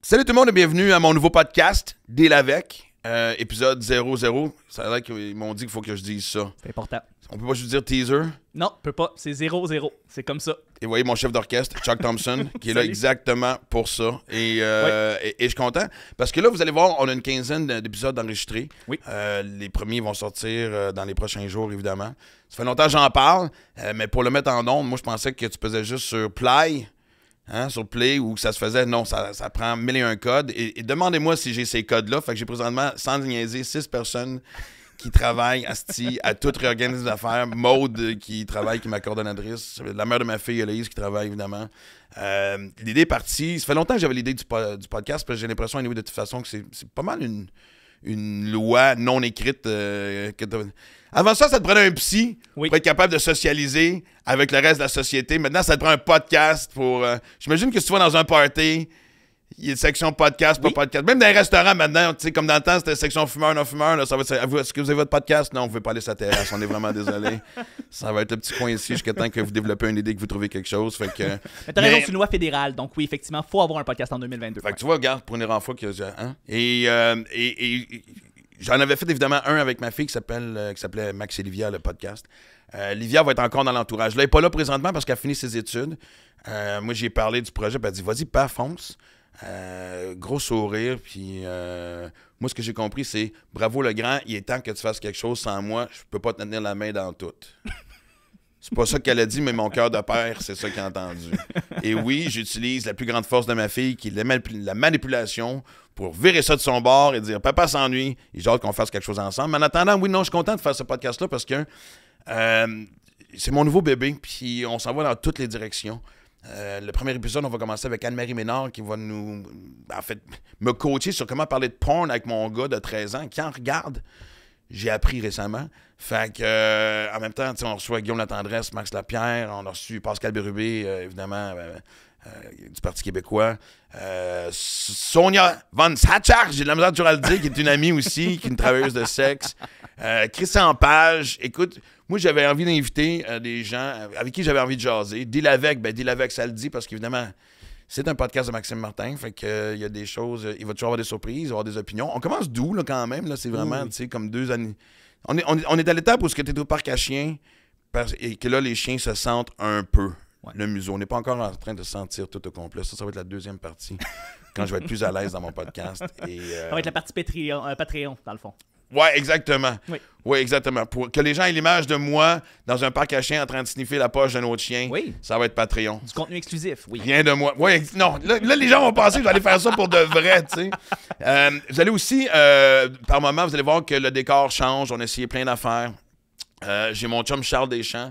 Salut tout le monde et bienvenue à mon nouveau podcast, Deal avec, épisode 00. Ça a l'air qu'ils m'ont dit qu'il faut que je dise ça. C'est important. On peut pas juste dire teaser. Non, peut pas. C'est 0-0. C'est comme ça. Et vous voyez mon chef d'orchestre, Chuck Thompson, qui est là Salut. exactement pour ça. Et je suis content parce que là, vous allez voir, on a une quinzaine d'épisodes enregistrés. Oui. Les premiers vont sortir dans les prochains jours, évidemment. Ça fait longtemps que j'en parle, mais pour le mettre en ondes, moi, je pensais que tu faisais juste sur Play. Hein, sur Play, où ça se faisait, non, ça prend 1001 codes. Et demandez-moi si j'ai ces codes-là. Fait que j'ai présentement, sans niaiser, 6 personnes qui travaillent à tout réorganiser les affaires. Maude qui travaille, qui est ma coordonnatrice. La mère de ma fille, Héloïse, qui travaille, évidemment. L'idée est partie. Ça fait longtemps que j'avais l'idée du podcast, parce que j'ai l'impression, de toute façon, que c'est pas mal une loi non écrite. Avant ça te prenait un psy pour être capable de socialiser avec le reste de la société. Maintenant, ça te prend un podcast pour... J'imagine que si tu vas dans un party, il y a une section podcast, pas podcast. Même dans les restaurants, maintenant, tu sais, comme dans le temps, c'était section fumeur, non fumeur. Là, ça va être, est-ce que vous avez votre podcast? Non, vous ne pouvez pas aller sur la terrasse. On est vraiment désolé. Ça va être le petit coin ici jusqu'à temps que vous développez une idée, que vous trouvez quelque chose. Fait que... Mais t'as raison, c'est une loi fédérale. Donc oui, effectivement, il faut avoir un podcast en 2022. Fait que tu vois, regarde, pour une rare fois que j'ai... Hein? Et j'en avais fait évidemment un avec ma fille qui s'appelait Max et Livia, le podcast. Livia va être encore dans l'entourage. Là, elle n'est pas là présentement parce qu'elle a fini ses études. Moi, j'ai parlé du projet, puis elle a dit, vas-y, pas fonce. Gros sourire, puis moi, ce que j'ai compris, c'est, bravo le grand, il est temps que tu fasses quelque chose sans moi, je peux pas te tenir la main dans tout. C'est pas ça qu'elle a dit, mais mon cœur de père, c'est ça qu'il a entendu. Et oui, j'utilise la plus grande force de ma fille, qui est la manipulation, pour virer ça de son bord et dire « Papa s'ennuie, j'ai hâte qu'on fasse quelque chose ensemble. » Mais en attendant, oui, non, je suis content de faire ce podcast-là parce que c'est mon nouveau bébé, puis on s'en va dans toutes les directions. Le premier épisode, on va commencer avec Anne-Marie Ménard qui va me coacher sur comment parler de porn avec mon gars de 13 ans qui en regarde. J'ai appris récemment. Fait que, en même temps, on reçoit Guillaume Latendresse, Max Lapierre, on a reçu Pascal Bérubé, évidemment, du Parti québécois. Sonia Von Satchar, j'ai de la misère toujours à le dire, qui est une amie aussi, qui est une travailleuse de sexe. Christian Page, écoute, moi j'avais envie d'inviter des gens avec qui j'avais envie de jaser. Deal avec, ça le dit, parce qu'évidemment, c'est un podcast de Maxime Martin, fait que il y a des choses, il va toujours avoir des surprises, il va avoir des opinions. On commence doux, là, quand même, là, c'est vraiment, tu sais, comme 2 années. On est à l'étape où tu es au parc à chiens, et que là, les chiens se sentent un peu. Ouais. Le museau. On n'est pas encore en train de se sentir tout au complet. Ça va être la deuxième partie, quand je vais être plus à l'aise dans mon podcast. Ça va être la partie Patreon, dans le fond. Ouais, exactement. Oui. Ouais, exactement. Pour que les gens aient l'image de moi dans un parc à chiens en train de sniffer la poche d'un autre chien, ça va être Patreon. Du contenu exclusif, oui. Rien de moi. Ouais, non, là, les gens vont penser que je vais aller faire ça pour de vrai, tu sais. Vous allez aussi, par moment, vous allez voir que le décor change. On a essayé plein d'affaires. J'ai mon chum Charles Deschamps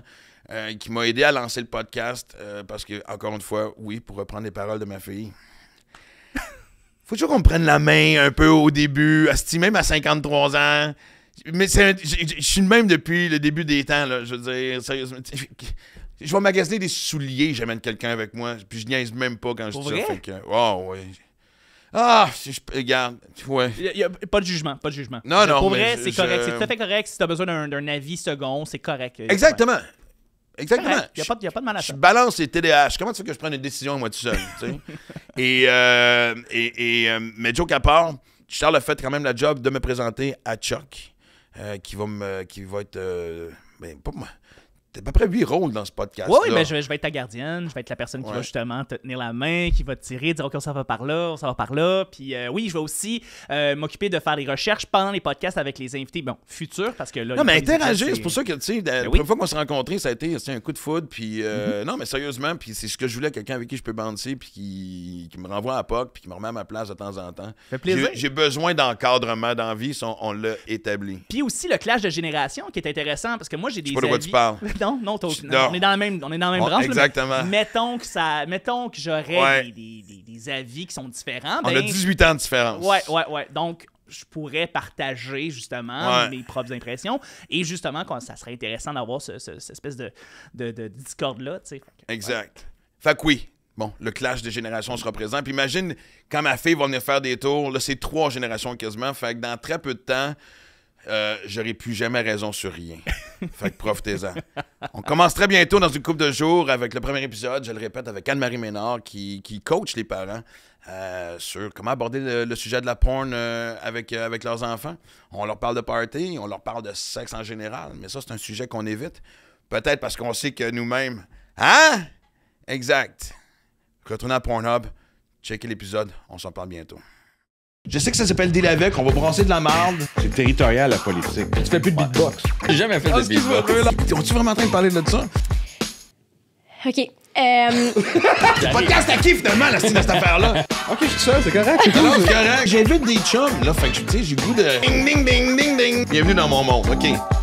qui m'a aidé à lancer le podcast parce que, encore une fois, oui, pour reprendre les paroles de ma fille, faut toujours qu'on me prenne la main un peu au début, même à 53 ans. Mais je suis le même depuis le début des temps, là. Je veux dire, sérieusement. Je vais magasiner des souliers, j'amène quelqu'un avec moi, puis je niaise même pas quand je dis ça. Fait que, oh, ouais. Ah, si je regarde, ouais. Il y a pas de jugement, pas de jugement. Non, pour vrai, c'est correct. C'est tout à fait correct. Si tu as besoin d'un avis second, c'est correct. Exactement. Exactement. Il n'y a pas de mal à ça. Je balance les TDAH. Comment tu veux que je prenne une décision moi tout seul? Mais joke à part, Charles a fait quand même la job de me présenter à Chuck, qui va être... pas moi. T'as à peu près 8 rôles dans ce podcast. Oui, mais je vais être ta gardienne, je vais être la personne qui va justement te tenir la main, qui va te tirer, dire OK, on s'en va par là, on s'en va par là. Puis oui, je vais aussi m'occuper de faire des recherches pendant les podcasts avec les invités, futurs, parce que là... Non, mais interagir, c'est pour ça que, tu sais, la première fois qu'on s'est rencontrés, ça a été un coup de foudre, puis non, mais sérieusement, puis c'est ce que je voulais, quelqu'un avec qui je peux bouncer, puis qui me renvoie à POC, puis qui me remet à ma place de temps en temps. Ça fait plaisir. J'ai besoin d'encadrement dans la vie, on l'a établi. Puis aussi le clash de génération qui est intéressant, parce que moi, j'ai des avis... Je sais pas de quoi tu parles. Non, on est dans la même branche. Exactement. Là, mais mettons que j'aurais des avis qui sont différents. On a 18 ans de différence. Ouais. Donc, je pourrais partager justement mes propres impressions. Et justement, ça serait intéressant d'avoir cette espèce de discorde-là. Exact. Fait que oui. Bon, le clash des générations sera présent. Puis imagine, quand ma fille va venir faire des tours, là, c'est 3 générations quasiment. Fait que dans très peu de temps, j'aurai plus jamais raison sur rien. Fait que profitez-en. On commence très bientôt dans une couple de jours avec le premier épisode, je le répète, avec Anne-Marie Ménard qui coach les parents sur comment aborder le sujet de la porn avec leurs enfants. On leur parle de party, on leur parle de sexe en général, mais ça, c'est un sujet qu'on évite. Peut-être parce qu'on sait que nous-mêmes... Hein? Exact. Retournez à Pornhub, checkez l'épisode, on s'en parle bientôt. Je sais que ça s'appelle Deal avec, on va brasser de la marde. C'est territorial, la politique. Tu fais plus de beatbox. J'ai jamais fait de beatbox. On-tu vraiment en train de parler de ça? OK. Le podcast à qui, finalement, cette affaire-là? OK, je suis ça, c'est correct. C'est Non, cool. c'est correct. J'invite des chums, là, fait que, tu sais, j'ai le goût de... Ding, ding, ding, ding, ding. Bienvenue dans mon monde, OK.